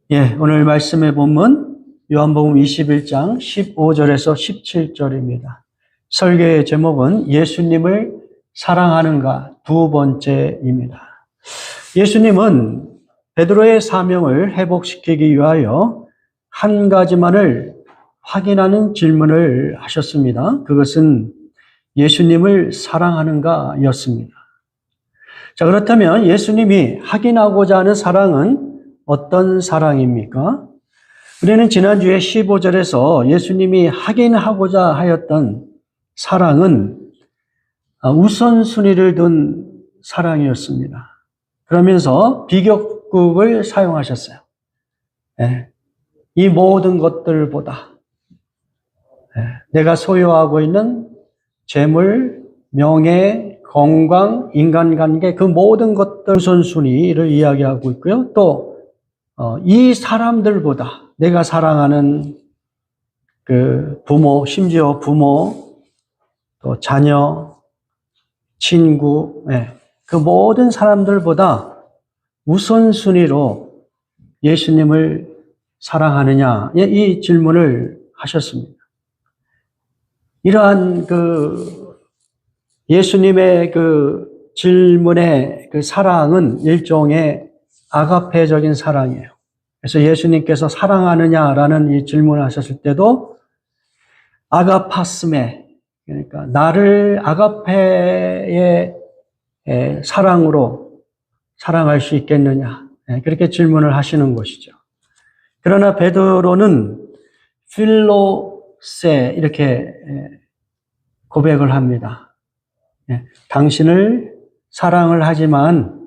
오늘 말씀의 본문 요한복음 21장 15절에서 17절입니다. 설교의 제목은 예수님을 사랑하는가 두 번째입니다. 예수님은 베드로의 사명을 회복시키기 위하여 한 가지만을 확인하는 질문을 하셨습니다. 그것은 예수님을 사랑하는가 였습니다. 자, 그렇다면 예수님이 확인하고자 하는 사랑은 어떤 사랑입니까? 우리는 지난주에 15절에서 예수님이 확인하고자 하였던 사랑은 우선순위를 둔 사랑이었습니다. 그러면서 비교급을 사용하셨어요. 이 모든 것들보다 내가 소유하고 있는 재물, 명예, 건강, 인간관계 그 모든 것들 우선순위를 이야기하고 있고요. 또 이 사람들보다 내가 사랑하는 그 부모, 심지어 부모, 또 자녀, 친구, 그 모든 사람들보다 우선순위로 예수님을 사랑하느냐, 이 질문을 하셨습니다. 이러한 예수님의 질문의 사랑은 일종의 아가페적인 사랑이에요. 그래서 예수님께서 사랑하느냐라는 이 질문을 하셨을 때도 아가파스메, 그러니까 나를 아가페의 사랑으로 사랑할 수 있겠느냐, 그렇게 질문을 하시는 것이죠. 그러나 베드로는 필로세 이렇게 고백을 합니다. 당신을 사랑을 하지만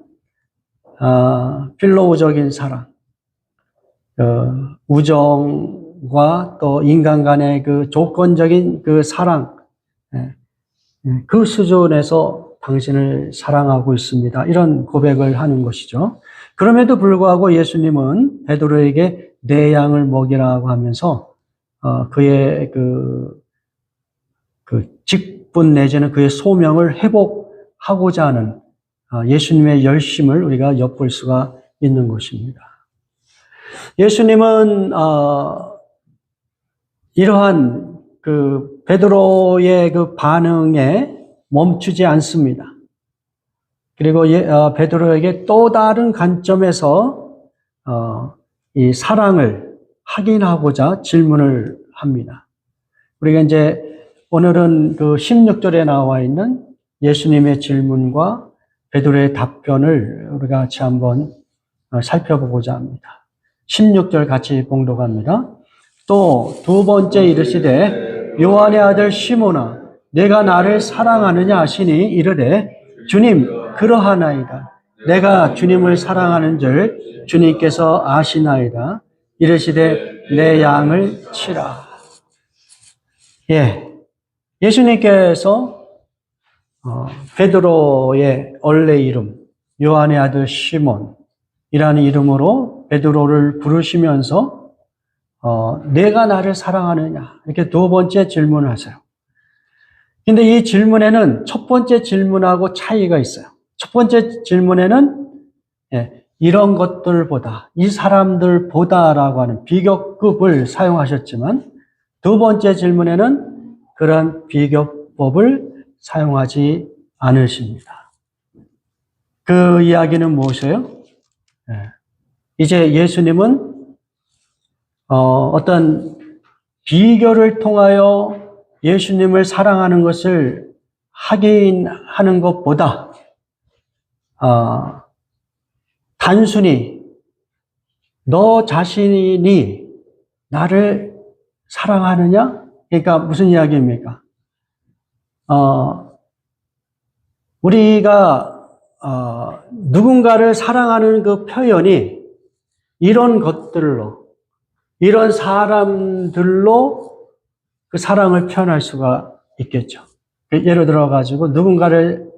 필로우적인 사랑, 우정과 또 인간 간의 그 조건적인 그 사랑, 그 수준에서 당신을 사랑하고 있습니다. 이런 고백을 하는 것이죠. 그럼에도 불구하고 예수님은 베드로에게 내 양을 먹이라고 하면서 그의 그 직분 내지는 그의 소명을 회복하고자 하는 예수님의 열심을 우리가 엿볼 수가 있는 것입니다. 예수님은 이러한 베드로의 그 반응에 멈추지 않습니다. 그리고 베드로에게 또 다른 관점에서 이 사랑을 확인하고자 질문을 합니다. 우리가 이제 오늘은 16절에 나와 있는 예수님의 질문과 베드로의 답변을 우리가 같이 한번 살펴보고자 합니다. 16절 같이 봉독합니다. 또 두 번째 이르시되 요한의 아들 시몬아 내가 나를 사랑하느냐 하시니 이르되 주님 그러하나이다. 내가 주님을 사랑하는 줄 주님께서 아시나이다. 이르시되 내 양을 치라. 예수님께서 베드로의 원래 이름 요한의 아들 시몬이라는 이름으로 베드로를 부르시면서 내가 나를 사랑하느냐 이렇게 두 번째 질문을 하세요. 근데 이 질문에는 첫 번째 질문하고 차이가 있어요. 첫 번째 질문에는 이런 것들보다 이 사람들보다라고 하는 비교급을 사용하셨지만 두 번째 질문에는 그런 비교법을 사용하지 않으십니다. 그 이야기는 무엇이에요? 이제 예수님은 어떤 비교를 통하여 예수님을 사랑하는 것을 확인하는 것보다 단순히 너 자신이 나를 사랑하느냐? 그러니까 무슨 이야기입니까? 우리가 누군가를 사랑하는 그 표현이 이런 것들로, 이런 사람들로 그 사랑을 표현할 수가 있겠죠. 예를 들어 가지고 누군가를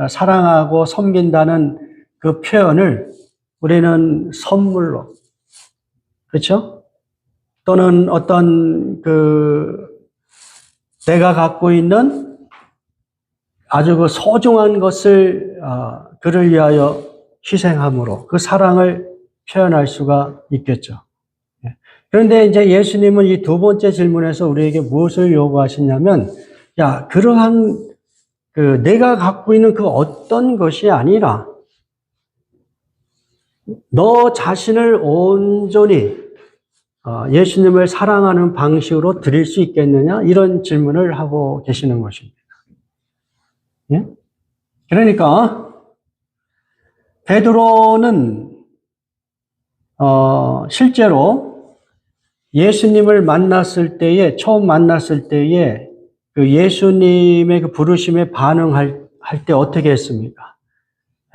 사랑하고 섬긴다는 그 표현을 우리는 선물로, 그렇죠? 또는 어떤 내가 갖고 있는 아주 그 소중한 것을 그를 위하여 희생함으로 그 사랑을 표현할 수가 있겠죠. 그런데 이제 예수님은 이 두 번째 질문에서 우리에게 무엇을 요구하시냐면, 야, 그러한 내가 갖고 있는 그 어떤 것이 아니라 너 자신을 온전히 예수님을 사랑하는 방식으로 드릴 수 있겠느냐? 이런 질문을 하고 계시는 것입니다. 예? 그러니까 베드로는 실제로 예수님을 처음 만났을 때에 그 예수님의 그 부르심에 반응할 때 어떻게 했습니까?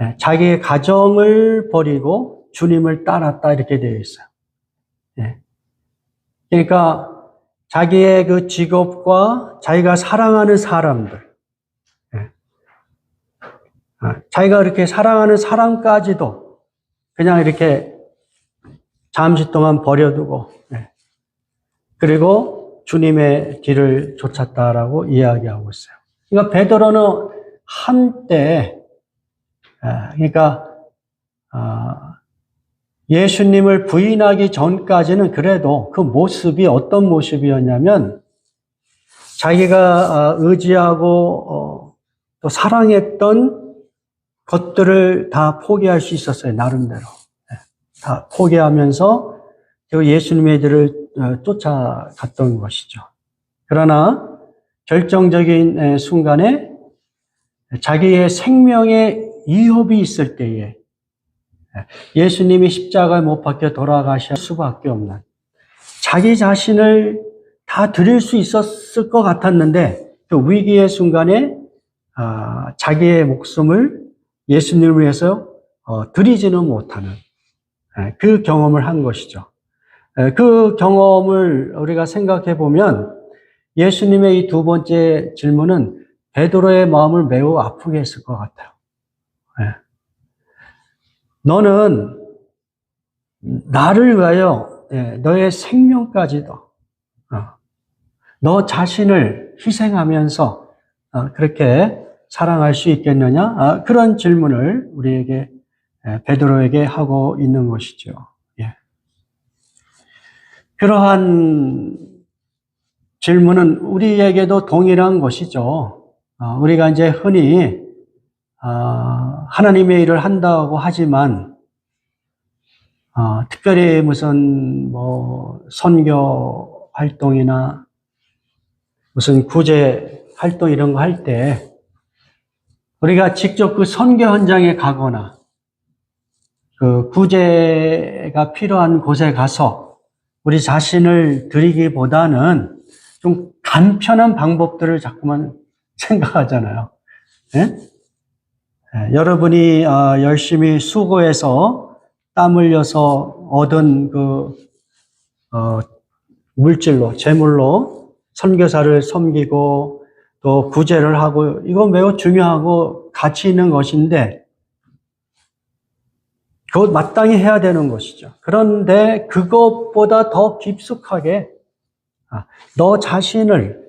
예, 자기의 가정을 버리고 주님을 따랐다 이렇게 되어 있어요. 예. 그러니까 자기의 그 직업과 자기가 사랑하는 사람들, 예. 자기가 이렇게 사랑하는 사람까지도 그냥 이렇게 잠시 동안 버려두고, 예. 그리고 주님의 길을 쫓았다라고 이야기하고 있어요. 그러니까 베드로는 한때, 그러니까 예수님을 부인하기 전까지는 그래도 그 모습이 어떤 모습이었냐면 자기가 의지하고 또 사랑했던 것들을 다 포기할 수 있었어요. 나름대로. 다 포기하면서 예수님의 길을 쫓아갔던 것이죠. 그러나 결정적인 순간에 자기의 생명에 위협이 있을 때에 예수님이 십자가에 못 박혀 돌아가실 수밖에 없는, 자기 자신을 다 드릴 수 있었을 것 같았는데 그 위기의 순간에 자기의 목숨을 예수님을 위해서 드리지는 못하는 그 경험을 한 것이죠. 그 경험을 우리가 생각해 보면 예수님의 이 두 번째 질문은 베드로의 마음을 매우 아프게 했을 것 같아요. 너는 나를 위하여 너의 생명까지도 너 자신을 희생하면서 그렇게 사랑할 수 있겠느냐? 그런 질문을 우리에게 베드로에게 하고 있는 것이죠. 그러한 질문은 우리에게도 동일한 것이죠. 우리가 이제 흔히 하나님의 일을 한다고 하지만 특별히 무슨 선교 활동이나 무슨 구제 활동 이런 거 할 때 우리가 직접 그 선교 현장에 가거나 그 구제가 필요한 곳에 가서 우리 자신을 드리기보다는 좀 간편한 방법들을 자꾸만 생각하잖아요. 네? 여러분이 열심히 수고해서 땀 흘려서 얻은 그 물질로, 재물로 선교사를 섬기고 또 구제를 하고, 이건 매우 중요하고 가치 있는 것인데 그것 마땅히 해야 되는 것이죠. 그런데 그것보다 더 깊숙하게 너 자신을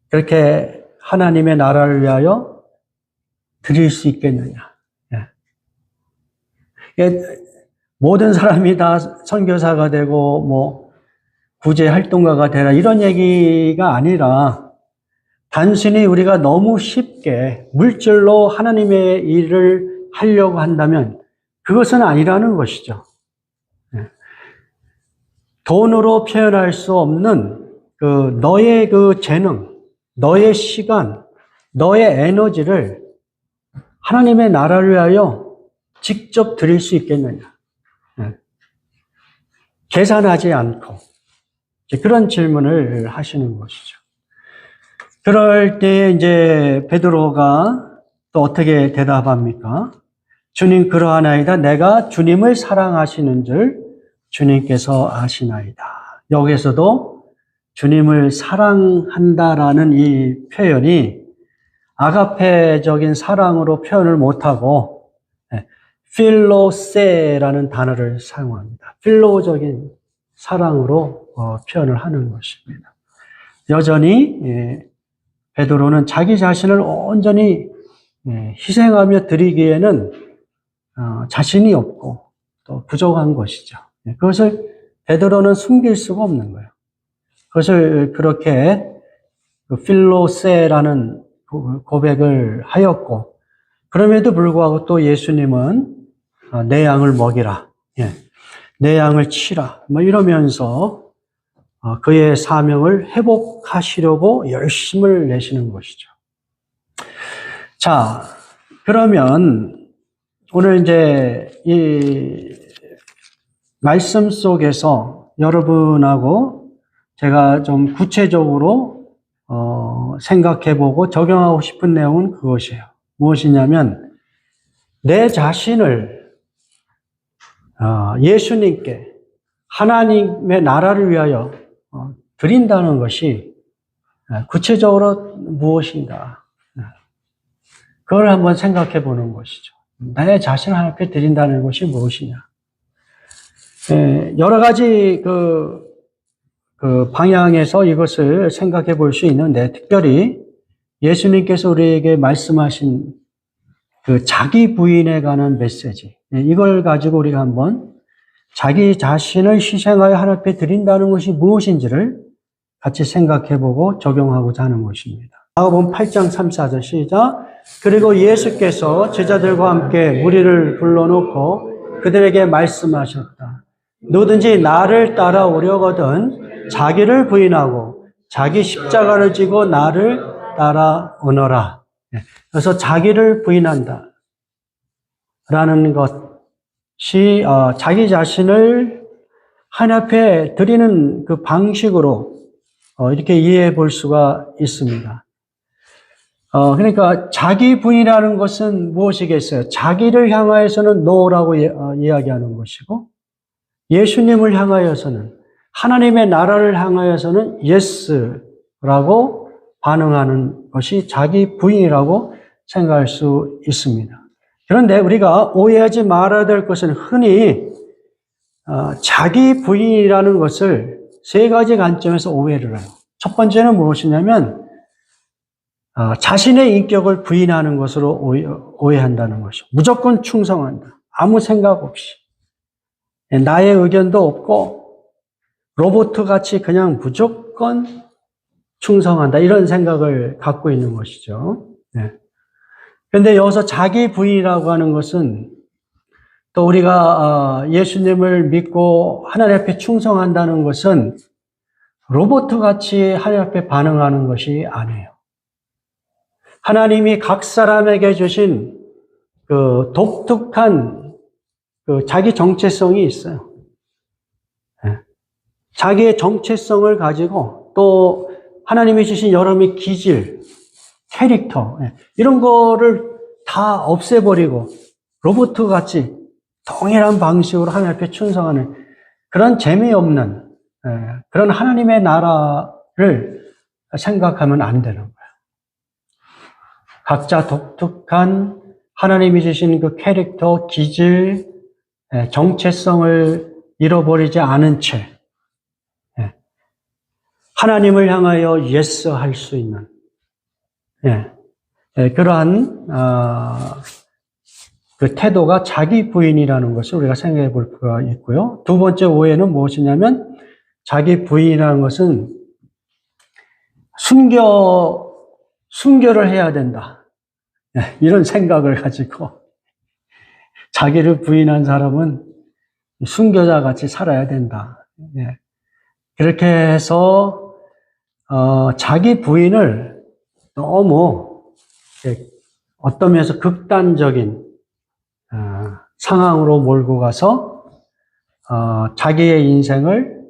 그렇게 하나님의 나라를 위하여 드릴 수 있겠느냐. 모든 사람이 다 선교사가 되고 구제 활동가가 되라 이런 얘기가 아니라 단순히 우리가 너무 쉽게 물질로 하나님의 일을 하려고 한다면 그것은 아니라는 것이죠. 돈으로 표현할 수 없는 너의 그 재능, 너의 시간, 너의 에너지를 하나님의 나라를 위하여 직접 드릴 수 있겠느냐. 계산하지 않고 그런 질문을 하시는 것이죠. 그럴 때 이제 베드로가 또 어떻게 대답합니까? 주님 그러하나이다. 내가 주님을 사랑하시는 줄 주님께서 아시나이다. 여기서도 주님을 사랑한다라는 이 표현이 아가페적인 사랑으로 표현을 못하고 필로세라는 단어를 사용합니다. 필로적인 사랑으로 표현을 하는 것입니다. 여전히 베드로는 자기 자신을 온전히 희생하며 드리기에는 자신이 없고 또 부족한 것이죠. 그것을 베드로는 숨길 수가 없는 거예요. 그것을 그렇게 필로세라는 고백을 하였고, 그럼에도 불구하고 또 예수님은 내 양을 먹이라, 내 양을 치라, 뭐 이러면서 그의 사명을 회복하시려고 열심을 내시는 것이죠. 자, 그러면 오늘 이제 이 말씀 속에서 여러분하고 제가 좀 구체적으로 생각해보고 적용하고 싶은 내용은 그것이에요. 무엇이냐면 내 자신을 예수님께 하나님의 나라를 위하여 드린다는 것이 구체적으로 무엇인가? 그걸 한번 생각해 보는 것이죠. 내 자신을 하나님께 드린다는 것이 무엇이냐? 여러 가지 그 방향에서 이것을 생각해 볼 수 있는데, 특별히 예수님께서 우리에게 말씀하신 그 자기 부인에 관한 메시지, 이걸 가지고 우리가 한번 자기 자신을 희생하여 하나님 앞에 드린다는 것이 무엇인지를 같이 생각해 보고 적용하고자 하는 것입니다. 마가복음 8장 3, 4절 시작. 그리고 예수께서 제자들과 함께 무리를 불러놓고 그들에게 말씀하셨다. 누구든지 나를 따라오려거든 자기를 부인하고 자기 십자가를 지고 나를 따라오너라. 그래서 자기를 부인한다 라는 것이 자기 자신을 하나님 앞에 드리는 그 방식으로 이렇게 이해해 볼 수가 있습니다. 그러니까 자기 부인이라는 것은 무엇이겠어요? 자기를 향하여서는 no라고 이야기하는 것이고, 예수님을 향하여서는, 하나님의 나라를 향하여서는 yes라고 반응하는 것이 자기 부인이라고 생각할 수 있습니다. 그런데 우리가 오해하지 말아야 될 것은 흔히 자기 부인이라는 것을 세 가지 관점에서 오해를 해요. 첫 번째는 무엇이냐면 자신의 인격을 부인하는 것으로 오해한다는 것이죠. 무조건 충성한다. 아무 생각 없이. 나의 의견도 없고 로봇같이 그냥 무조건 충성한다. 이런 생각을 갖고 있는 것이죠. 그런데 여기서 자기 부인이라고 하는 것은 또 우리가 예수님을 믿고 하나님 앞에 충성한다는 것은 로봇같이 하나님 앞에 반응하는 것이 아니에요. 하나님이 각 사람에게 주신 그 독특한 그 자기 정체성이 있어요. 자기의 정체성을 가지고 또 하나님이 주신 여러 가지 기질, 캐릭터, 이런 거를 다 없애버리고 로봇같이 동일한 방식으로 하나님 앞에 충성하는 그런 재미없는 그런 하나님의 나라를 생각하면 안 되는 거예요. 각자 독특한 하나님이 주신 그 캐릭터, 기질, 정체성을 잃어버리지 않은 채 하나님을 향하여 yes 할 수 있는 그러한 그 태도가 자기 부인이라는 것을 우리가 생각해 볼 필요가 있고요. 두 번째 오해는 무엇이냐면 자기 부인이라는 것은 순교를 해야 된다. 이런 생각을 가지고 자기를 부인한 사람은 순교자 같이 살아야 된다. 그렇게 해서 자기 부인을 너무 어떤 면에서 극단적인 상황으로 몰고 가서 자기의 인생을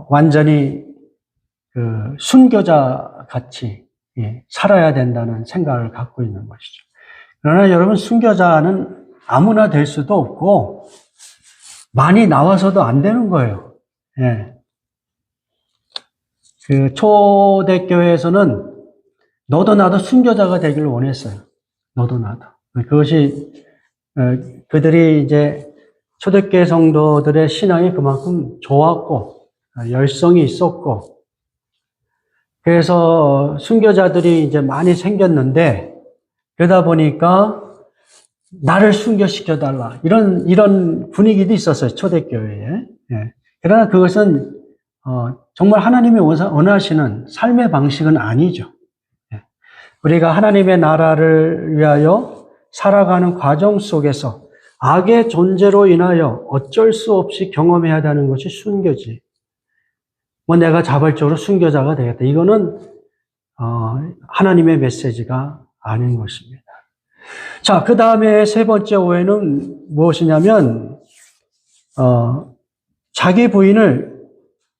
완전히 그 순교자 같이 살아야 된다는 생각을 갖고 있는 것이죠. 그러나 여러분, 순교자는 아무나 될 수도 없고 많이 나와서도 안 되는 거예요. 그 초대교회에서는 너도 나도 순교자가 되기를 원했어요. 너도 나도. 그것이 그들이 이제 초대교회 성도들의 신앙이 그만큼 좋았고 열성이 있었고, 그래서 순교자들이 이제 많이 생겼는데, 그러다 보니까 나를 순교시켜달라. 이런 분위기도 있었어요. 초대교회에. 예. 그러나 그것은, 정말 하나님이 원하시는 삶의 방식은 아니죠. 예. 우리가 하나님의 나라를 위하여 살아가는 과정 속에서 악의 존재로 인하여 어쩔 수 없이 경험해야 되는 것이 순교지. 내가 자발적으로 순교자가 되겠다. 이거는, 하나님의 메시지가 아닌 것입니다. 자, 그 다음에 세 번째 오해는 무엇이냐면, 자기 부인을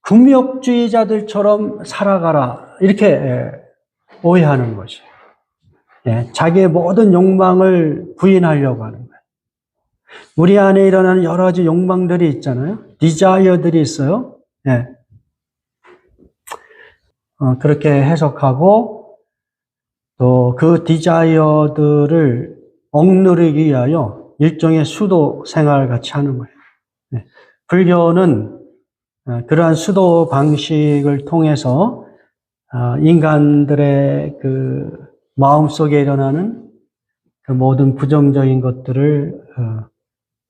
금욕주의자들처럼 살아가라. 이렇게 오해하는 것이에요. 예, 자기의 모든 욕망을 부인하려고 하는 거예요. 우리 안에 일어나는 여러 가지 욕망들이 있잖아요. 디자이어들이 있어요. 예. 그렇게 해석하고 또 그 디자이어들을 억누르기 위하여 일종의 수도 생활 같이 하는 거예요. 네. 불교는 그러한 수도 방식을 통해서 인간들의 그 마음속에 일어나는 그 모든 부정적인 것들을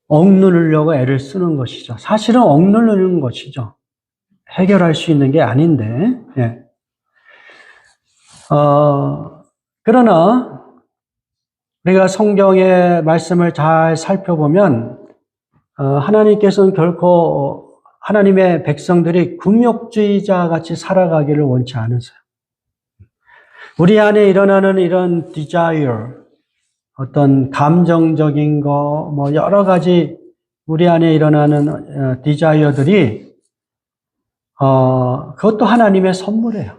억누르려고 애를 쓰는 것이죠. 사실은 억누르는 것이죠. 해결할 수 있는 게 아닌데. 예. 그러나 우리가 성경의 말씀을 잘 살펴보면 하나님께서는 결코 하나님의 백성들이 금욕주의자 같이 살아가기를 원치 않으세요. 우리 안에 일어나는 이런 desire, 어떤 감정적인 거, 여러 가지 우리 안에 일어나는 desire들이 그것도 하나님의 선물이에요.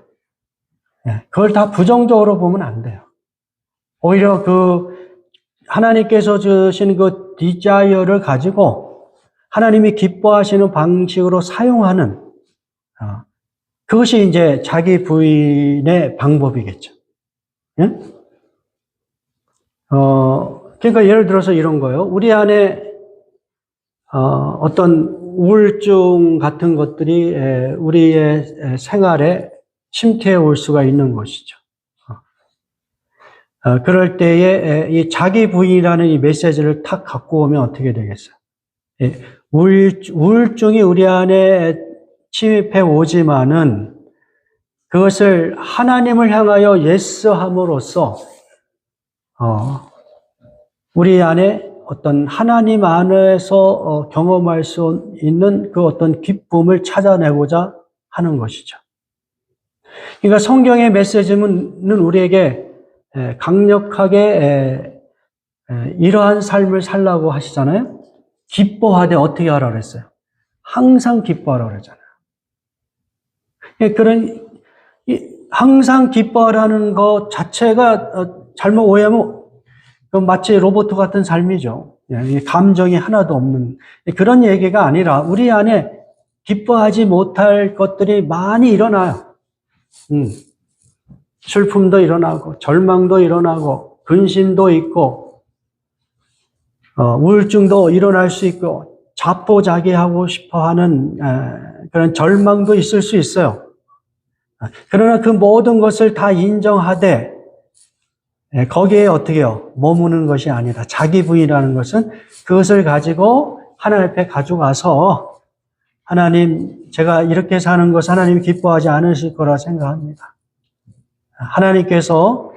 그걸 다 부정적으로 보면 안 돼요. 오히려 하나님께서 주신 그 디자이어를 가지고 하나님이 기뻐하시는 방식으로 사용하는, 그것이 이제 자기 부인의 방법이겠죠. 예? 그러니까 예를 들어서 이런 거예요. 우리 안에, 어떤 우울증 같은 것들이 우리의 생활에 침투해 올 수가 있는 것이죠. 그럴 때에 이 자기 부인이라는 이 메시지를 탁 갖고 오면 어떻게 되겠어요? 우울증이 우리 안에 침입해 오지만은 그것을 하나님을 향하여 예스함으로써 우리 안에 어떤 하나님 안에서 경험할 수 있는 그 어떤 기쁨을 찾아내고자 하는 것이죠. 그러니까 성경의 메시지는 우리에게 강력하게 이러한 삶을 살라고 하시잖아요. 기뻐하되 어떻게 하라 그랬어요? 항상 기뻐하라 그러잖아요. 그런 항상 기뻐하라는 것 자체가 잘못 오해하면 마치 로봇 같은 삶이죠. 감정이 하나도 없는 그런 얘기가 아니라 우리 안에 기뻐하지 못할 것들이 많이 일어나요. 슬픔도 일어나고 절망도 일어나고 근심도 있고 우울증도 일어날 수 있고 자포자기하고 싶어하는 그런 절망도 있을 수 있어요. 그러나 그 모든 것을 다 인정하되 거기에 어떻게 해요? 머무는 것이 아니라 자기 부인이라는 것은 그것을 가지고 하나님 앞에 가져가서 하나님, 제가 이렇게 사는 것 하나님 기뻐하지 않으실 거라 생각합니다. 하나님께서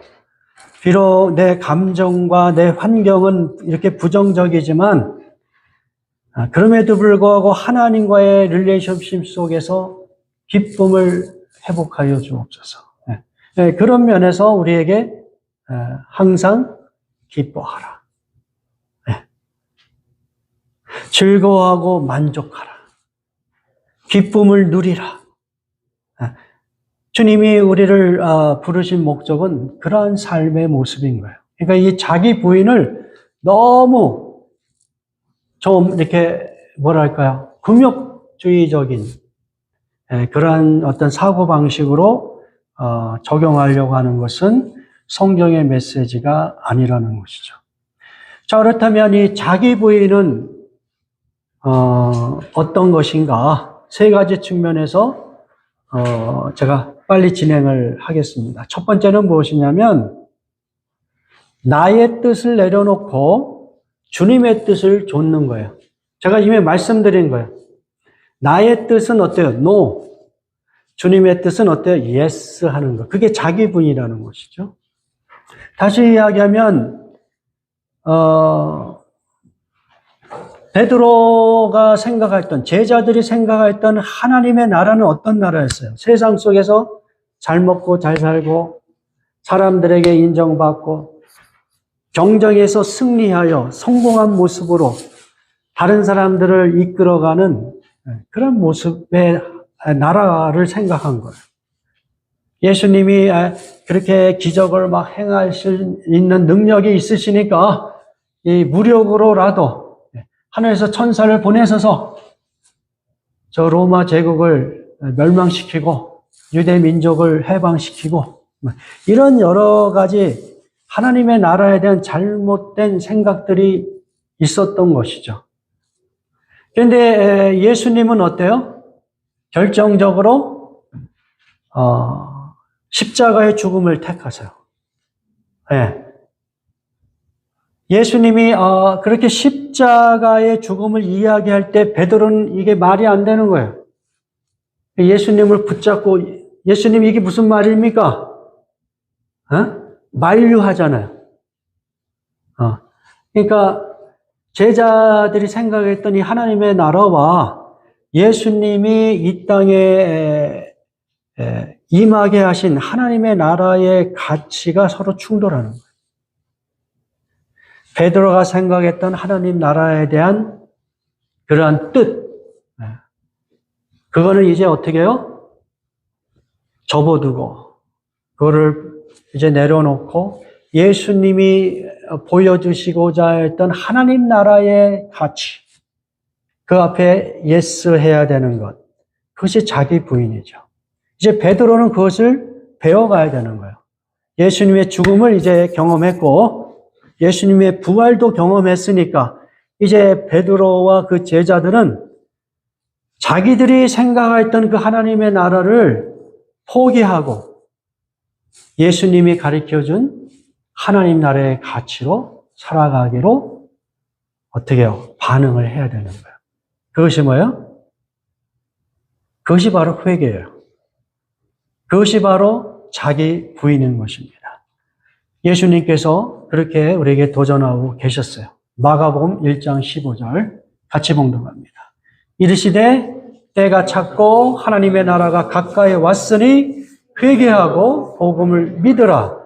비록 내 감정과 내 환경은 이렇게 부정적이지만 그럼에도 불구하고 하나님과의 릴레이션십 속에서 기쁨을 회복하여 주옵소서. 그런 면에서 우리에게 항상 기뻐하라. 즐거워하고 만족하라. 기쁨을 누리라. 주님이 우리를 부르신 목적은 그러한 삶의 모습인 거예요. 그러니까 이 자기 부인을 너무 좀 이렇게 뭐랄까요? 금욕주의적인 그러한 어떤 사고방식으로 적용하려고 하는 것은 성경의 메시지가 아니라는 것이죠. 자, 그렇다면 이 자기 부인은 어떤 것인가? 세 가지 측면에서 제가 빨리 진행을 하겠습니다. 첫 번째는 무엇이냐면 나의 뜻을 내려놓고 주님의 뜻을 좇는 거예요. 제가 이미 말씀드린 거예요. 나의 뜻은 어때요? No. 주님의 뜻은 어때요? Yes 하는 거. 그게 자기 부인이라는 것이죠. 다시 이야기하면 베드로가 생각했던, 제자들이 생각했던 하나님의 나라는 어떤 나라였어요? 세상 속에서 잘 먹고 잘 살고 사람들에게 인정받고 경쟁에서 승리하여 성공한 모습으로 다른 사람들을 이끌어가는 그런 모습의 나라를 생각한 거예요. 예수님이 그렇게 기적을 막 행할 수 있는 능력이 있으시니까 이 무력으로라도 하늘에서 천사를 보내셔서 저 로마 제국을 멸망시키고 유대 민족을 해방시키고 이런 여러 가지 하나님의 나라에 대한 잘못된 생각들이 있었던 것이죠. 그런데 예수님은 어때요? 결정적으로 십자가의 죽음을 택하세요. 네. 예수님이 그렇게 십자가의 죽음을 이야기할 때 베드로는 이게 말이 안 되는 거예요. 예수님을 붙잡고 예수님 이게 무슨 말입니까? 만류하잖아요. 그러니까 제자들이 생각했던 이 하나님의 나라와 예수님이 이 땅에 임하게 하신 하나님의 나라의 가치가 서로 충돌하는 거예요. 베드로가 생각했던 하나님 나라에 대한 그러한 뜻, 그거는 이제 어떻게 해요? 접어두고 그거를 이제 내려놓고 예수님이 보여주시고자 했던 하나님 나라의 가치, 그 앞에 예스 해야 되는 것, 그것이 자기 부인이죠. 이제 베드로는 그것을 배워가야 되는 거예요. 예수님의 죽음을 이제 경험했고 예수님의 부활도 경험했으니까 이제 베드로와 그 제자들은 자기들이 생각했던 그 하나님의 나라를 포기하고 예수님이 가르쳐준 하나님 나라의 가치로 살아가기로 어떻게 해요? 반응을 해야 되는 거예요. 그것이 뭐예요? 그것이 바로 회개예요. 그것이 바로 자기 부인인 것입니다. 예수님께서 그렇게 우리에게 도전하고 계셨어요. 마가복음 1장 15절 같이 봉독합니다. 이르시되 때가 찼고 하나님의 나라가 가까이 왔으니 회개하고 복음을 믿으라.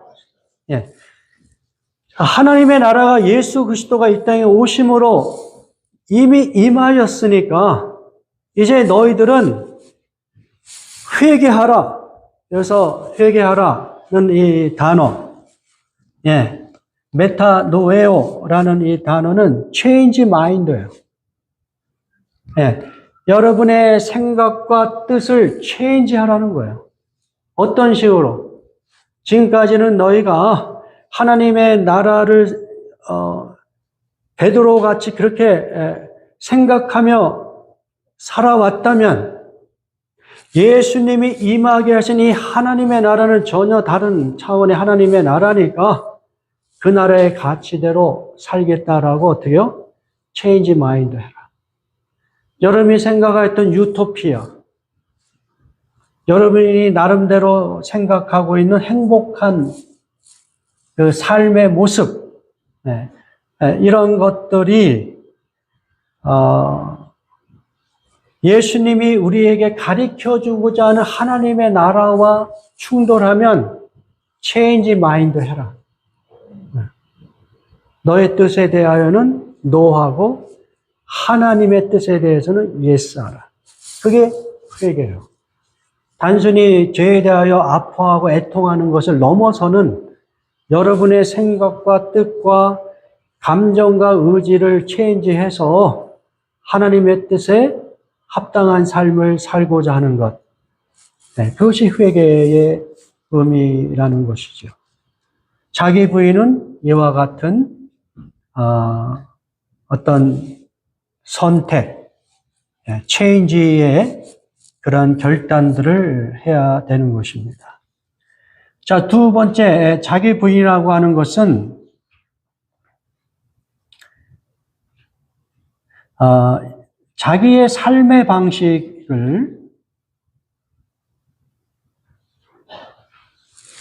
예. 하나님의 나라가 예수 그리스도가 이 땅에 오심으로 이미 임하였으니까 이제 너희들은 회개하라. 여기서 회개하라는 이 단어, 예, 메타노에오라는 이 단어는 change mind예요. 예, 여러분의 생각과 뜻을 change 하라는 거예요. 어떤 식으로? 지금까지는 너희가 하나님의 나라를 베드로 같이 그렇게 생각하며 살아왔다면 예수님이 임하게 하신 이 하나님의 나라는 전혀 다른 차원의 하나님의 나라니까 그 나라의 가치대로 살겠다라고 어떻게 해요? 체인지 마인드 해라. 여러분이 생각했던 유토피아, 여러분이 나름대로 생각하고 있는 행복한 그 삶의 모습, 이런 것들이 예수님이 우리에게 가르쳐주고자 하는 하나님의 나라와 충돌하면 체인지 마인드 해라. 너의 뜻에 대하여는 노하고 하나님의 뜻에 대해서는 예스하라. 그게 회개예요. 단순히 죄에 대하여 아파하고 애통하는 것을 넘어서는 여러분의 생각과 뜻과 감정과 의지를 체인지해서 하나님의 뜻에 합당한 삶을 살고자 하는 것. 그것이 회개의 의미라는 것이죠. 자기 부인은 이와 같은 어떤 선택, 체인지의 그런 결단들을 해야 되는 것입니다. 자, 두 번째, 자기 부인이라고 하는 것은 자기의 삶의 방식을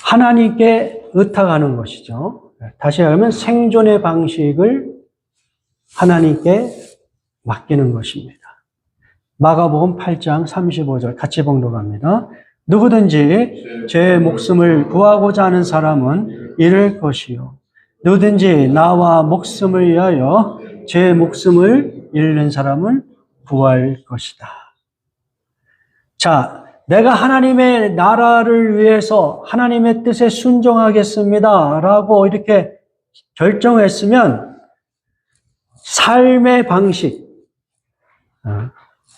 하나님께 의탁하는 것이죠. 다시 말하면 생존의 방식을 하나님께 맡기는 것입니다. 마가복음 8장 35절 같이 봉독합니다. 누구든지 제 목숨을 구하고자 하는 사람은 잃을 것이요. 누구든지 나와 목숨을 위하여 제 목숨을 잃는 사람은 구할 것이다. 자, 내가 하나님의 나라를 위해서 하나님의 뜻에 순종하겠습니다 라고 이렇게 결정했으면 삶의 방식,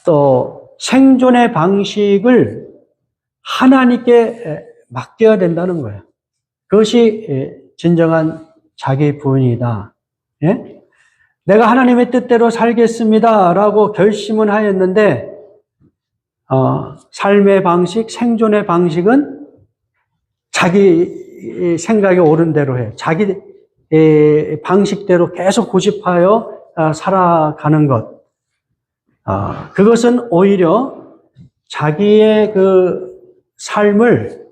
또 생존의 방식을 하나님께 맡겨야 된다는 거예요. 그것이 진정한 자기 부인이다. 예? 내가 하나님의 뜻대로 살겠습니다 라고 결심은 하였는데 삶의 방식, 생존의 방식은 자기 생각에 옳은 대로 해. 자기 방식대로 계속 고집하여 살아가는 것. 그것은 오히려 자기의 그 삶을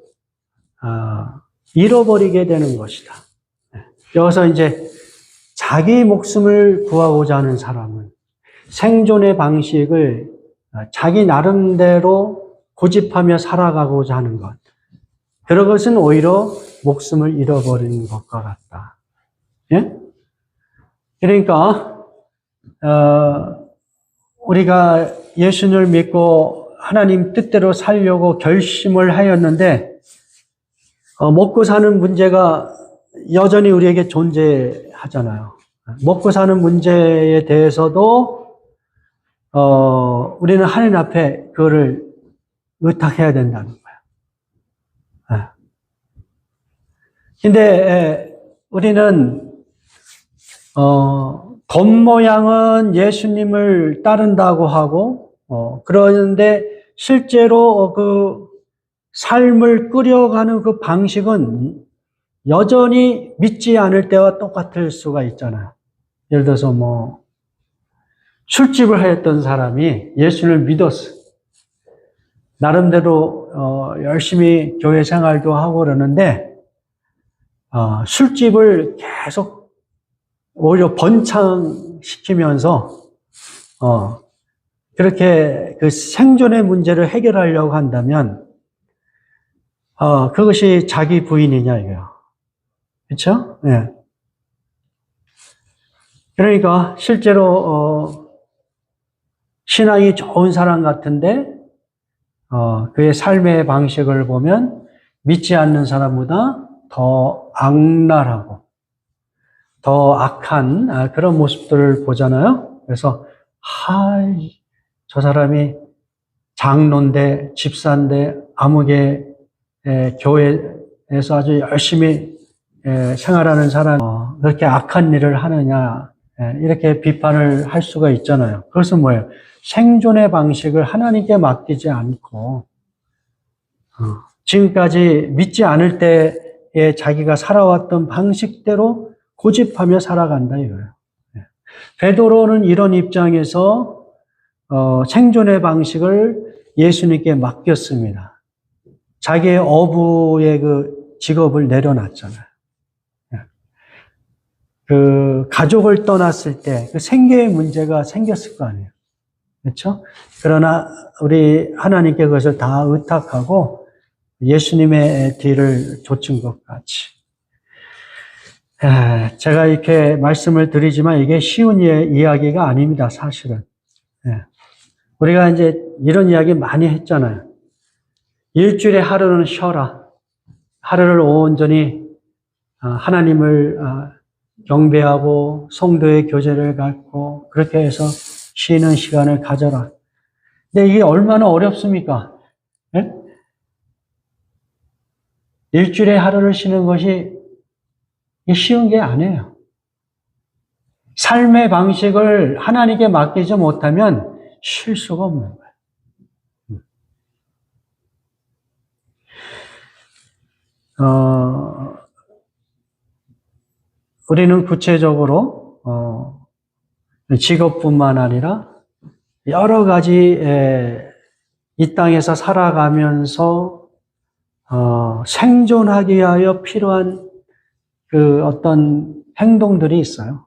잃어버리게 되는 것이다. 여기서 이제 자기 목숨을 구하고자 하는 사람은 생존의 방식을 자기 나름대로 고집하며 살아가고자 하는 것. 그런 것은 오히려 목숨을 잃어버리는 것과 같다. 예? 그러니까, 우리가 예수님을 믿고 하나님 뜻대로 살려고 결심을 하였는데, 먹고 사는 문제가 여전히 우리에게 존재하잖아요. 먹고 사는 문제에 대해서도, 우리는 하나님 앞에 그거를 의탁해야 된다는 거예요. 근데, 우리는, 겉모양은 예수님을 따른다고 하고, 그러는데 실제로 그 삶을 끌어가는 그 방식은 여전히 믿지 않을 때와 똑같을 수가 있잖아요. 예를 들어서 술집을 하였던 사람이 예수를 믿었어. 나름대로 열심히 교회 생활도 하고 그러는데 술집을 계속 오히려 번창시키면서 그렇게 그 생존의 문제를 해결하려고 한다면 그것이 자기 부인이냐 이거요. 그렇죠? 네. 그러니까 실제로 신앙이 좋은 사람 같은데 그의 삶의 방식을 보면 믿지 않는 사람보다 더 악랄하고 더 악한 그런 모습들을 보잖아요. 그래서 저 사람이 장로인데 집사인데 아무개 교회에서 아주 열심히 생활하는 사람 그렇게 악한 일을 하느냐 이렇게 비판을 할 수가 있잖아요. 그것은 뭐예요? 생존의 방식을 하나님께 맡기지 않고 지금까지 믿지 않을 때에 자기가 살아왔던 방식대로 고집하며 살아간다 이거예요. 베드로는 이런 입장에서 생존의 방식을 예수님께 맡겼습니다. 자기의 어부의 그 직업을 내려놨잖아요. 그 가족을 떠났을 때 그 생계의 문제가 생겼을 거 아니에요. 그렇죠? 그러나 우리 하나님께 그것을 다 의탁하고 예수님의 뒤를 좇은 것 같이. 제가 이렇게 말씀을 드리지만 이게 쉬운 이야기가 아닙니다, 사실은. 우리가 이제 이런 이야기 많이 했잖아요. 일주일에 하루는 쉬어라. 하루를 온전히 하나님을 경배하고 성도의 교제를 갖고 그렇게 해서 쉬는 시간을 가져라. 근데 이게 얼마나 어렵습니까? 예? 일주일에 하루를 쉬는 것이 쉬운 게 아니에요. 삶의 방식을 하나님께 맡기지 못하면 쉴 수가 없는 거예요. 우리는 구체적으로 직업뿐만 아니라 여러 가지 이 땅에서 살아가면서 생존하기 위하여 필요한 그 어떤 행동들이 있어요.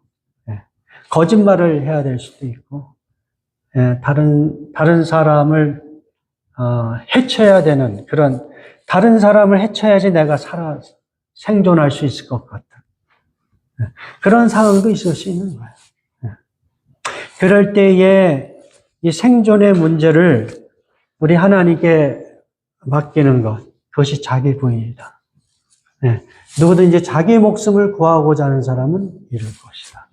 거짓말을 해야 될 수도 있고, 다른 사람을 해쳐야 되는 그런, 다른 사람을 해쳐야지 내가 생존할 수 있을 것 같은 그런 상황도 있을 수 있는 거예요. 그럴 때에 이 생존의 문제를 우리 하나님께 맡기는 것, 그것이 자기 부인이다. 누구든지 자기 목숨을 구하고자 하는 사람은 이룰 것이다.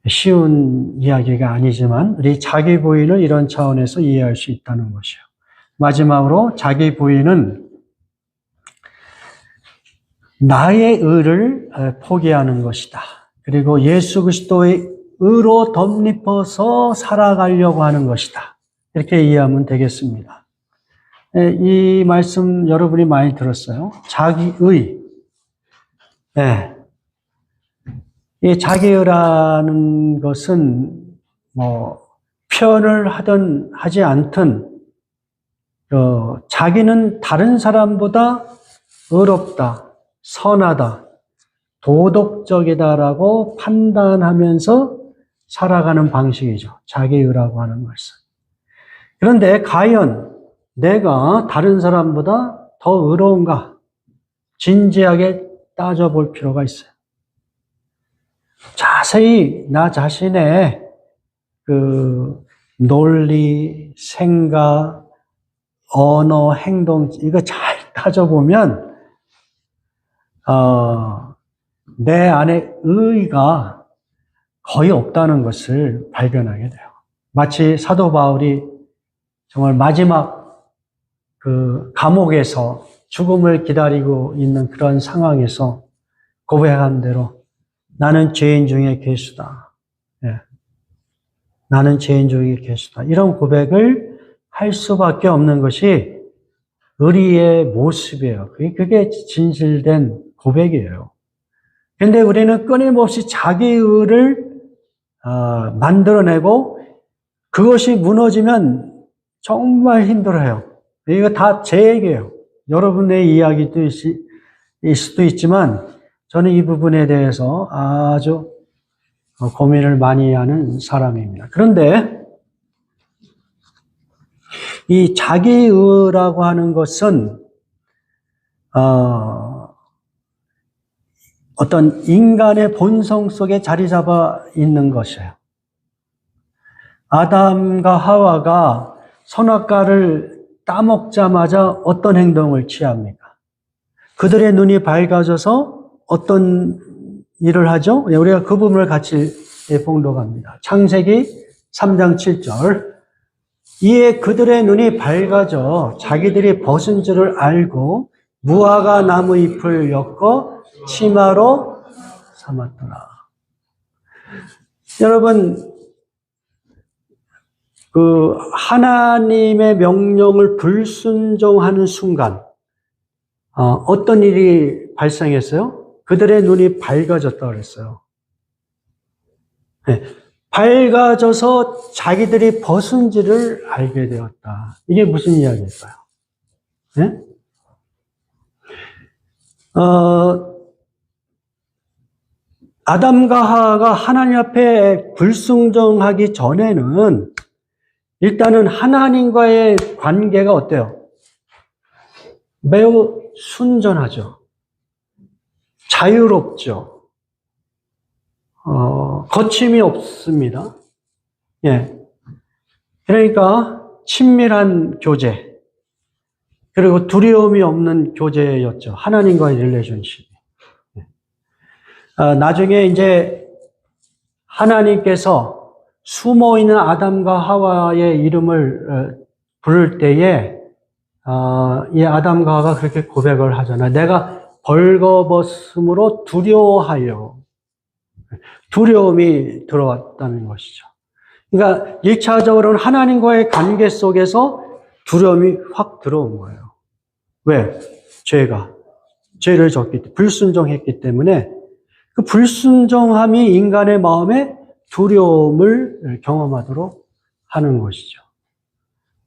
쉬운 이야기가 아니지만 우리 자기 부인을 이런 차원에서 이해할 수 있다는 것이요. 마지막으로 자기 부인은 나의 의를 포기하는 것이다. 그리고 예수 그리스도의 의로 덧입어서 살아가려고 하는 것이다. 이렇게 이해하면 되겠습니다. 이 말씀 여러분이 많이 들었어요. 자기의. 이 자기의라는 것은 표현을 하든 하지 않든 자기는 다른 사람보다 의롭다, 선하다, 도덕적이다라고 판단하면서 살아가는 방식이죠. 자기의라고 하는 것은. 그런데 과연 내가 다른 사람보다 더 의로운가? 진지하게 따져볼 필요가 있어요. 자세히 나 자신의 그 논리, 생각, 언어, 행동, 이거 잘 따져보면, 내 안에 의의가 거의 없다는 것을 발견하게 돼요. 마치 사도 바울이 정말 마지막 그 감옥에서 죽음을 기다리고 있는 그런 상황에서 고백한 대로 나는 죄인 중에 괴수다. 나는 죄인 중에 괴수다. 이런 고백을 할 수밖에 없는 것이 의리의 모습이에요. 그게 진실된 고백이에요. 그런데 우리는 끊임없이 자기의 의를 만들어내고 그것이 무너지면 정말 힘들어요. 이거 다 제 얘기예요. 여러분의 이야기도 있을 수도 있지만 저는 이 부분에 대해서 아주 고민을 많이 하는 사람입니다. 그런데 이 자기의라고 하는 것은 어떤 인간의 본성 속에 자리 잡아 있는 것이에요. 아담과 하와가 선악과를 따먹자마자 어떤 행동을 취합니까? 그들의 눈이 밝아져서 어떤 일을 하죠? 우리가 그 부분을 같이 봉독합니다. 창세기 3장 7절. 이에 그들의 눈이 밝아져 자기들이 벗은 줄을 알고 무화과 나무 잎을 엮어 치마로 삼았더라. 여러분, 그 하나님의 명령을 불순종하는 순간 어떤 일이 발생했어요? 그들의 눈이 밝아졌다고 그랬어요. 밝아져서 자기들이 벗은지를 알게 되었다. 이게 무슨 이야기일까요? 네? 아담과 하와가 하나님 앞에 불순종하기 전에는 일단은 하나님과의 관계가 어때요? 매우 순전하죠. 자유롭죠. 거침이 없습니다. 예. 그러니까 친밀한 교제, 그리고 두려움이 없는 교제였죠. 하나님과의 릴레이션십이. 나중에 이제 하나님께서 숨어 있는 아담과 하와의 이름을 부를 때에 이 아담과 하와가 그렇게 고백을 하잖아요. 내가 벌거벗음으로 두려워하여. 두려움이 들어왔다는 것이죠. 그러니까 1차적으로는 하나님과의 관계 속에서 두려움이 확 들어온 거예요. 왜? 죄를 졌기 때문에, 불순종했기 때문에 그 불순종함이 인간의 마음에 두려움을 경험하도록 하는 것이죠.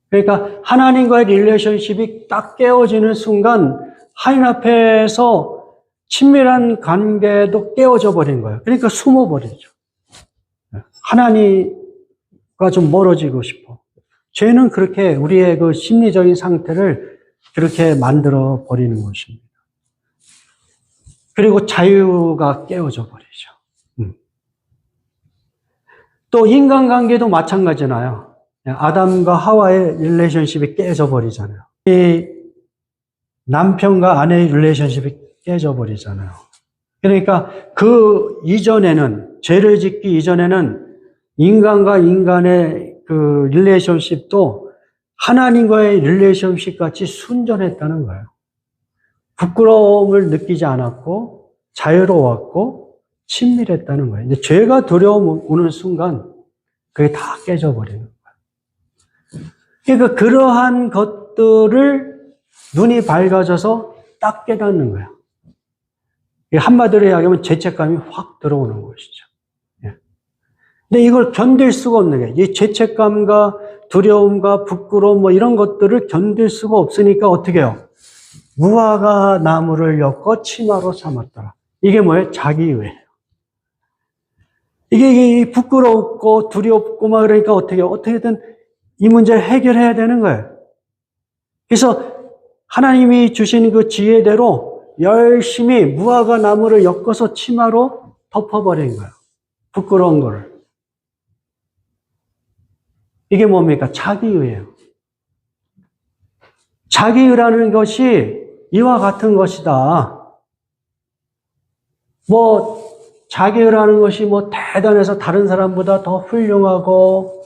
그러니까 하나님과의 릴레이션십이 딱 깨어지는 순간 하나님 앞에서 친밀한 관계도 깨어져 버린 거예요. 그러니까 숨어버리죠. 하나님과 좀 멀어지고 싶어. 죄는 그렇게 우리의 그 심리적인 상태를 그렇게 만들어 버리는 것입니다. 그리고 자유가 깨어져 버리죠. 또 인간관계도 마찬가지잖아요. 아담과 하와의 릴레이션십이 깨져 버리잖아요. 이 남편과 아내의 릴레이션십이 깨져 버리잖아요. 그러니까 그 이전에는, 죄를 짓기 이전에는 인간과 인간의 그 릴레이션십도 하나님과의 릴레이션십 같이 순전했다는 거예요. 부끄러움을 느끼지 않았고 자유로웠고 친밀했다는 거예요. 이제 죄가 들어오는 순간 그게 다 깨져버리는 거예요. 그러니까 그러한 것들을 눈이 밝아져서 딱 깨닫는 거예요. 한마디로 이야기하면 죄책감이 확 들어오는 것이죠. 근데 이걸 견딜 수가 없는 게, 이 죄책감과 두려움과 부끄러움 뭐 이런 것들을 견딜 수가 없으니까 어떻게 해요? 무화과 나무를 엮어 치마로 삼았더라. 이게 뭐예요? 자기의예요. 이게 부끄럽고 두렵고 막 그러니까 어떻게든 이 문제를 해결해야 되는 거예요. 그래서 하나님이 주신 그 지혜대로 열심히 무화과 나무를 엮어서 치마로 덮어버린 거예요. 부끄러운 거를. 이게 뭡니까? 자기의예요. 자기의라는 것이 이와 같은 것이다. 자기의라는 것이 대단해서 다른 사람보다 더 훌륭하고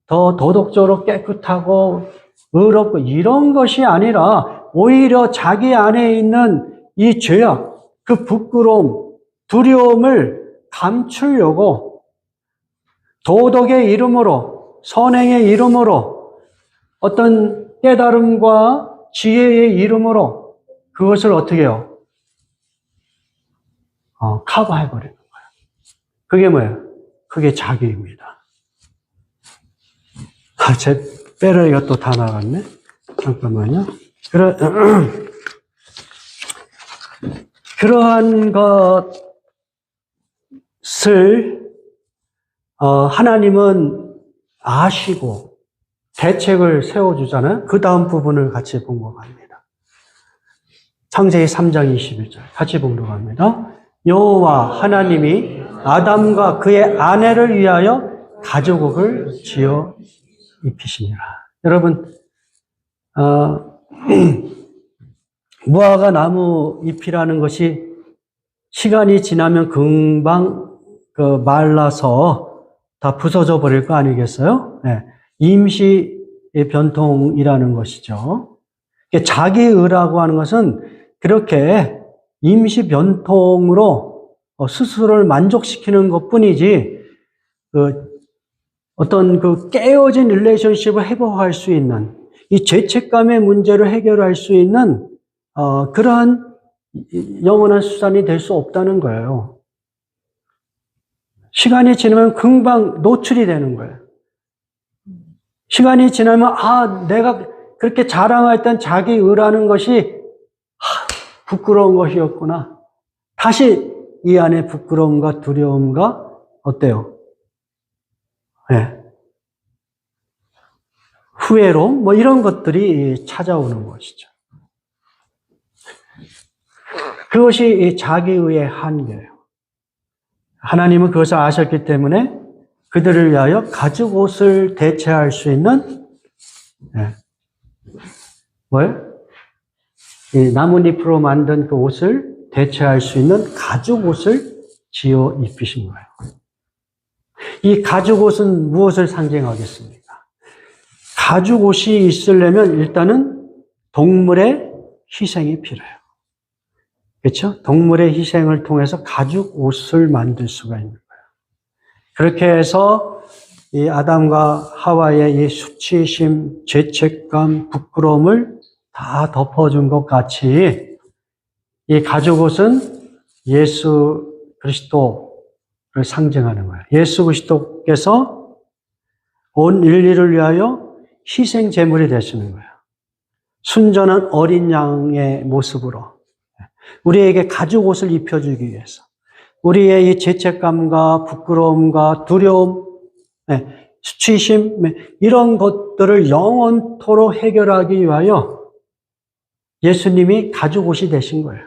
더 도덕적으로 깨끗하고 의롭고 이런 것이 아니라 오히려 자기 안에 있는 이 죄악, 그 부끄러움, 두려움을 감추려고 도덕의 이름으로, 선행의 이름으로, 어떤 깨달음과 지혜의 이름으로 그것을 어떻게 해요? 커버해버리는 거예요. 그게 뭐예요? 그게 자기입니다. 제 배터리가 또 다 나갔네? 잠깐만요. 그러한 것을 하나님은 아시고 대책을 세워주잖아요. 그 다음 부분을 같이 봉독합니다. 창세기 3장 21절 같이 봉독합니다. 여호와 하나님이 아담과 그의 아내를 위하여 가죽옷을 지어 입히시니라. 여러분, 무화과 나무 잎이라는 것이 시간이 지나면 금방 말라서 다 부서져 버릴 거 아니겠어요? 네. 임시 변통이라는 것이죠. 자기의라고 하는 것은 그렇게 임시 변통으로 스스로를 만족시키는 것 뿐이지, 어떤 깨어진 릴레이션십을 회복할 수 있는, 이 죄책감의 문제를 해결할 수 있는, 그러한 영원한 수단이 될 수 없다는 거예요. 시간이 지나면 금방 노출이 되는 거예요. 시간이 지나면, 내가 그렇게 자랑했던 자기의라는 것이, 부끄러운 것이었구나. 다시 이 안에 부끄러움과 두려움과, 어때요? 네. 후회로, 이런 것들이 찾아오는 것이죠. 그것이 이 자기의의 한계예요. 하나님은 그것을 아셨기 때문에 그들을 위하여 가죽옷을 대체할 수 있는, 이 나뭇잎으로 만든 그 옷을 대체할 수 있는 가죽옷을 지어 입히신 거예요. 이 가죽옷은 무엇을 상징하겠습니까? 가죽옷이 있으려면 일단은 동물의 희생이 필요해요. 그렇죠? 동물의 희생을 통해서 가죽옷을 만들 수가 있는 거예요. 그렇게 해서 이 아담과 하와의 이 수치심, 죄책감, 부끄러움을 다 덮어준 것 같이 이 가죽옷은 예수 그리스도 상징하는 거예요. 예수 그리스도께서 온 인류를 위하여 희생 제물이 되시는 거예요. 순전한 어린 양의 모습으로 우리에게 가죽 옷을 입혀주기 위해서 우리의 이 죄책감과 부끄러움과 두려움, 수치심 이런 것들을 영원토록 해결하기 위하여 예수님이 가죽 옷이 되신 거예요.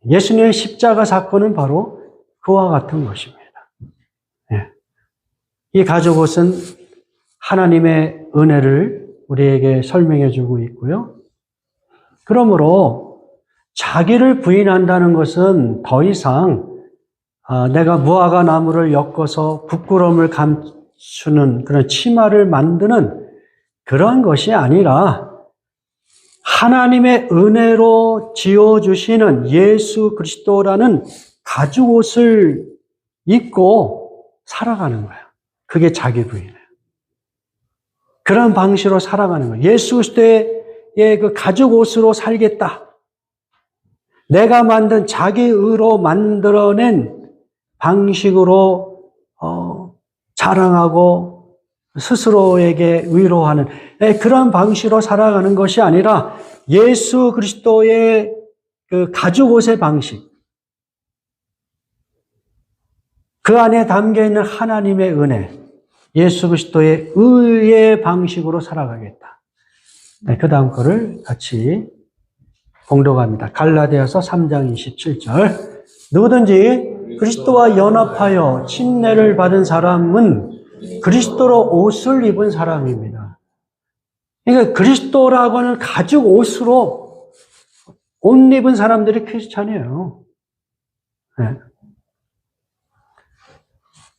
예수님의 십자가 사건은 바로 그와 같은 것입니다. 이 가죽 옷은 하나님의 은혜를 우리에게 설명해 주고 있고요. 그러므로 자기를 부인한다는 것은 더 이상 내가 무화과 나무를 엮어서 부끄러움을 감추는 그런 치마를 만드는 그런 것이 아니라 하나님의 은혜로 지어주시는 예수 그리스도라는 가죽 옷을 입고 살아가는 거예요. 그게 자기 부인이에요. 그런 방식으로 살아가는 거예요. 예수 그리스도의 그 가죽 옷으로 살겠다. 내가 만든 자기 의로 만들어낸 방식으로 자랑하고 스스로에게 위로하는 그런 방식으로 살아가는 것이 아니라 예수 그리스도의 그 가죽 옷의 방식, 그 안에 담겨 있는 하나님의 은혜, 예수 그리스도의 의의 방식으로 살아가겠다. 그 다음 거를 같이 봉독합니다. 갈라디아서 3장 27절. 누구든지 그리스도와 연합하여 침례를 받은 사람은 그리스도로 옷을 입은 사람입니다. 그러니까 그리스도라고는 가죽 옷으로 옷 입은 사람들이 크리스찬이에요.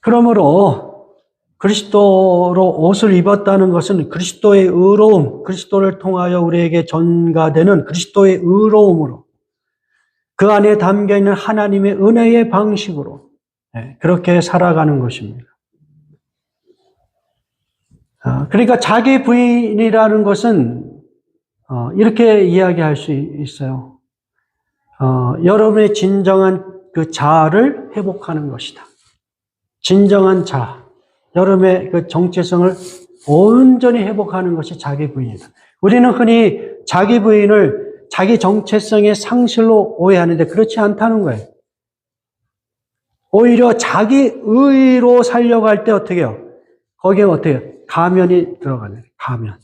그러므로 그리스도로 옷을 입었다는 것은 그리스도의 의로움, 그리스도를 통하여 우리에게 전가되는 그리스도의 의로움으로 그 안에 담겨있는 하나님의 은혜의 방식으로 그렇게 살아가는 것입니다. 그러니까 자기 부인이라는 것은 이렇게 이야기할 수 있어요. 여러분의 진정한 그 자아를 회복하는 것이다. 진정한 자아, 여러분의 그 정체성을 온전히 회복하는 것이 자기 부인이다. 우리는 흔히 자기 부인을 자기 정체성의 상실로 오해하는데 그렇지 않다는 거예요. 오히려 자기 의로 살려고 할 때 어떻게 해요? 거기에 어떻게 해요? 가면이 들어가는 가면.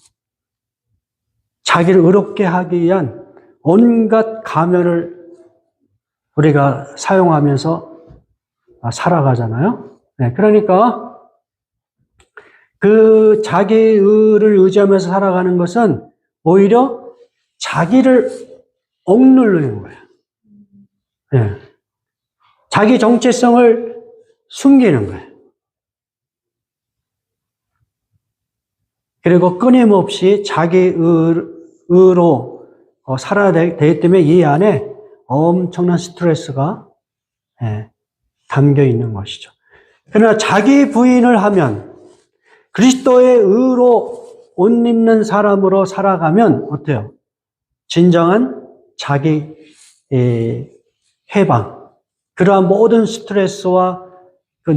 자기를 의롭게 하기 위한 온갖 가면을 우리가 사용하면서 살아가잖아요. 그러니까 그 자기 의를 의지하면서 살아가는 것은 오히려 자기를 억누르는 거예요. 자기 정체성을 숨기는 거예요. 그리고 끊임없이 자기 의로 살아야 되기 때문에 이 안에 엄청난 스트레스가 담겨 있는 것이죠. 그러나 자기 부인을 하면 그리스도의 의로 옷 입는 사람으로 살아가면 어때요? 진정한 자기 해방, 그러한 모든 스트레스와 그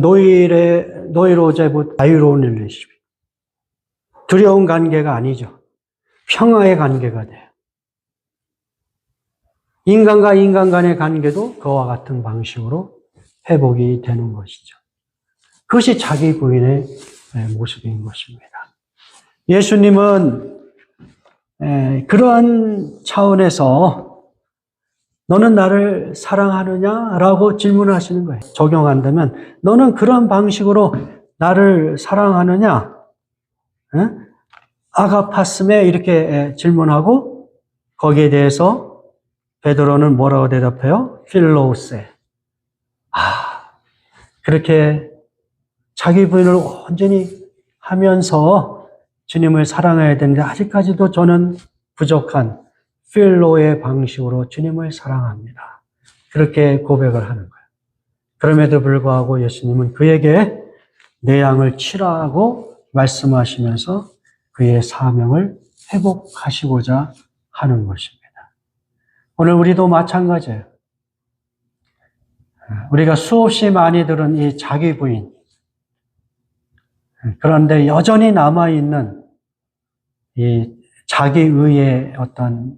노이로제부터 자유로운 릴레이십, 두려운 관계가 아니죠. 평화의 관계가 돼요. 인간과 인간 간의 관계도 그와 같은 방식으로 회복이 되는 것이죠. 그것이 자기 부인의 모습인 것입니다. 예수님은 그러한 차원에서 너는 나를 사랑하느냐라고 질문하시는 거예요. 적용한다면 너는 그런 방식으로 나를 사랑하느냐? 아가파스메 이렇게 질문하고 거기에 대해서 베드로는 뭐라고 대답해요? 필로세. 그렇게 자기 부인을 온전히 하면서 주님을 사랑해야 되는데 아직까지도 저는 부족한 필로의 방식으로 주님을 사랑합니다. 그렇게 고백을 하는 거예요. 그럼에도 불구하고 예수님은 그에게 내 양을 치라고 말씀하시면서 그의 사명을 회복하시고자 하는 것입니다. 오늘 우리도 마찬가지예요. 우리가 수없이 많이 들은 이 자기 부인. 그런데 여전히 남아있는 이 자기의에 어떤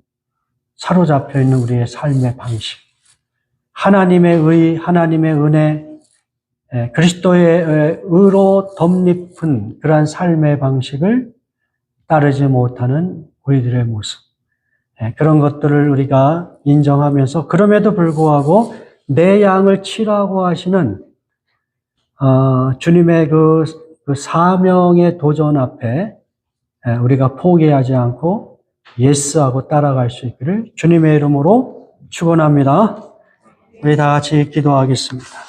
사로잡혀 있는 우리의 삶의 방식. 하나님의 의, 하나님의 은혜, 그리스도의 의로 덧입은 그러한 삶의 방식을 따르지 못하는 우리들의 모습. 그런 것들을 우리가 인정하면서 그럼에도 불구하고 내 양을 치라고 하시는 주님의 그 사명의 도전 앞에 우리가 포기하지 않고 예스하고 따라갈 수 있기를 주님의 이름으로 축원합니다. 우리 다 같이 기도하겠습니다.